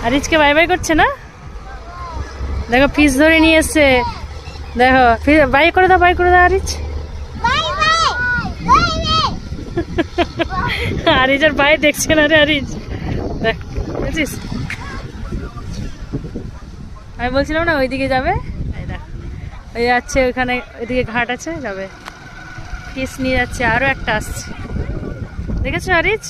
আরিজকে bye bye করছে না? দেখো ফিস ধরে নিয়ে এসছে। দেখো বাই করে দাও, বাই করে দাও আরিজ। আরিজ আর বাই দেখছে না রে আরিজ। দেখ বুঝছিস, আমি বলছিলাম না ওইদিকে যাবে। ওই যাচ্ছে ওইখানে, ওইদিকে ঘাট আছে, যাবে। ফিস নিয়ে যাচ্ছে, আরো একটা আসছে। দেখেছো আরিজ?